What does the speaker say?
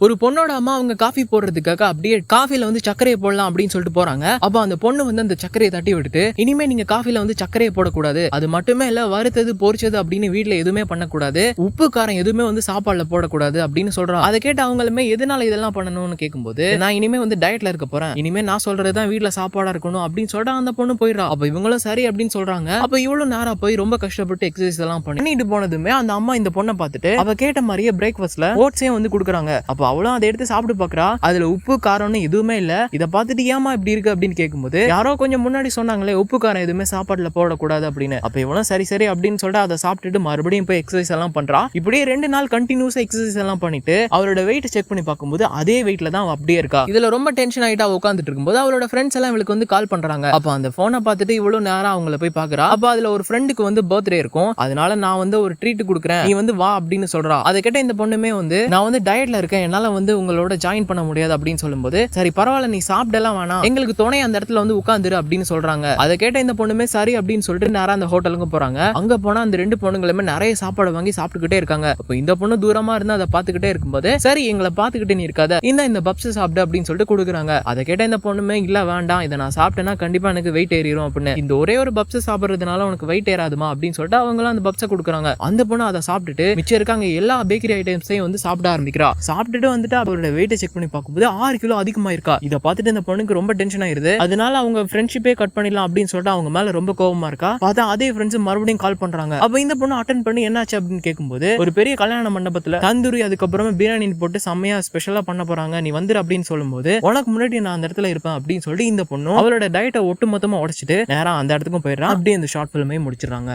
ஒரு பொண்ணோட அம்மா அவங்க காஃபி போடுறதுக்காக அப்படியே காஃபில வந்து சர்க்கரையை போடலாம் அப்படின்னு சொல்லிட்டு போறாங்க. அப்ப அந்த பொண்ணு வந்து அந்த சர்க்கரையை தட்டி விட்டுட்டு, இனிமே நீங்க காஃபில வந்து சர்க்கரையை போடக்கூடாது, அது மட்டுமே இல்ல வறுத்தது பொரிச்சது அப்படின்னு வீட்டுல எதுவுமே பண்ணக்கூடாது, உப்பு காரம் எதுவுமே வந்து சாப்பாடுல போடக்கூடாது அப்படின்னு சொல்றாங்க. அதை கேட்டு அவங்களுமே எதனால இதெல்லாம் பண்ணணும்னு கேட்கும்போது, நான் இனிமே வந்து டயட்ல இருக்க போறேன், இனிமே நான் சொல்றதுதான் வீட்டுல சாப்பாடா இருக்கணும் அப்படின்னு சொல்லிட்டு அந்த பொண்ணு போயிடுறா. அப்ப இவங்களும் சரி அப்படின்னு சொல்றாங்க. அப்ப இவ்வளவு நேரம் போய் ரொம்ப கஷ்டப்பட்டு எக்ஸசைஸ் எல்லாம் பண்ணிட்டு போனதுமே அந்த அம்மா இந்த பொண்ணை பார்த்துட்டு அவ கேட்ட மாதிரியே பிரேக்ஃபாஸ்ட்ல ஓட்ஸே வந்து கொடுக்குறாங்க. அப்ப அவளும் அதை எடுத்து சாப்பிட்டு பாக்குறா. அதுல உப்பு காரம்னு எதுவுமே இல்ல. இத பார்த்துட்டு ஏமா இப்படி இருக்கு அப்படின்னு கேட்கும்போது, யாரோ கொஞ்சம் முன்னாடி சொன்னாங்களே உப்பு காரம் எதுவுமே சாப்பாடுல போடக்கூடாது அப்படின்னு. அப்ப இவனும் சரி சரி அப்படின்னு சொல்லிட்டு அதை சாப்பிட்டுட்டு மறுபடியும் போய் எக்ஸசைஸ் எல்லாம் பண்றா. இப்படியே 2 நாள் கண்டினியூஸா எக்ஸசைஸ் எல்லாம் பண்ணிட்டு அவரோட வெயிட் செக் பண்ணி பார்க்கும்போது அதே வெயிட்ல தான் அப்படியே இருக்கா. இதுல ரொம்ப டென்ஷன் ஆயிட்டா உட்காந்துட்டு இருக்கும்போது அவளோட ஃப்ரெண்ட்ஸ் எல்லாம் இவளுக்கு வந்து கால் பண்றாங்க. அப்ப அந்த போனை பார்த்துட்டு இவ்வளவு நேரம் அவங்கள போய் பாக்குறா. அப்ப அதுல ஒரு ஃப்ரெண்டுக்கு வந்து பர்த்டே இருக்கும், அதனால நான் வந்து ஒரு ட்ரீட் கொடுக்குறேன், நீ வந்து வா அப்படின்னு சொல்றா. அதை கேட்ட இந்த பொண்ணுமே வந்து நான் வந்து டயட்ல இருக்கேன், என்னால வந்து உங்களோட ஜாயின் பண்ண முடியாது அப்படின்னு சொல்லும்போது, சரி பரவாயில்ல நீ சாப்பிடலாம் வேணாம், எங்களுக்கு துணை அந்த இடத்துல வந்து உட்கார்ந்துரு அப்படின்னு சொல்றாங்க. அதை கேட்ட இந்த பொண்ணுமே சரி அப்படின்னு சொல்லிட்டு நேரா அந்த ஹோட்டலுக்கு போறாங்க. அங்க போனா அந்த 2 பொண்ணுங்களுமே நிறைய சாப்பாடு வாங்கி சாப்பிட்டுக்கிட்டே இருக்காங்க. அப்ப இந்த பொண்ணு தூரமா இருந்து அதை பாத்துக்கிட்டே இருக்கும்போது, சரி எங்களை பாத்துக்கிட்டே நீ இருக்காத, இந்த பப்ஸ் சாப்பிடு அப்படின்னு சொல்லிட்டு கொடுக்குறாங்க. அதை கேட்ட இந்த பொண்ணுமே இல்ல வேண்டாம், இதை நான் சாப்பிட்டேன்னா கண்டிப்பா எனக்கு வெயிட் ஏறிடும் அப்படின்னு, இந்த ஒரே ஒரு பப்ஸ் சாப்பிடுறதுனால உனக்கு வெயிட் ஏறாதுமா அப்படின்னு சொல்லிட்டு அவங்களும் அந்த பப்ஸை கொடுக்குறாங்க. அந்த பொண்ணு அதை சாப்பிட்டுட்டு மிச்சம் இருக்காங்க எல்லா பேக்கரி ஐட்டம்ஸையும் வந்து சாப்பிட ஆரம்பிக்கிறா. சாப்பிட்டுட்டு வந்துட்டு அவரோட வெயிட்டை செக் பண்ணி பார்க்கும்போது 6 கிலோ அதிகமா இருக்கா. இதை பார்த்துட்டு இந்த பொண்ணுக்கு ரொம்ப டென்ஷன் ஆயிருது. அதனால அவங்க ஃப்ரெண்ட்ஷிப்பே கட் பண்ணிடலாம் அப்படின்னு சொல்லிட்டு அவங்க மேல ரொம்ப கோவமா இருக்கா. பார்த்தா அதே ஃப்ரெண்ட்ஸ் மறுபடியும் கால் பண்றாங்க. அப்ப இந்த பொண்ணு அட்டென்ட் பண்ணி என்னாச்சு அப்படின்னு கேட்கும்போது, ஒரு பெரிய கல்யாண மண்டபத்துல தந்தூரி அதுக்கப்புறமா பிரியாணி போட்டு செம்மையா ஸ்பெஷலா பண்ண போறாங்க, நீ வந்துரு அப்படின்னு சொல்லும்போது, உனக்கு முன்னாடி நான் அந்த இடத்துல இருப்பேன் அப்படின்னு சொல்லிட்டு இந்த பொண்ணு அவளோட டயட்டை ஒட்டு மொத்தமா உடைச்சிட்டு நேரா அந்த இடத்துக்கும் போயிடுறான். அப்படியே இந்த ஷார்ட் பிலிமே முடிச்சிடறாங்க.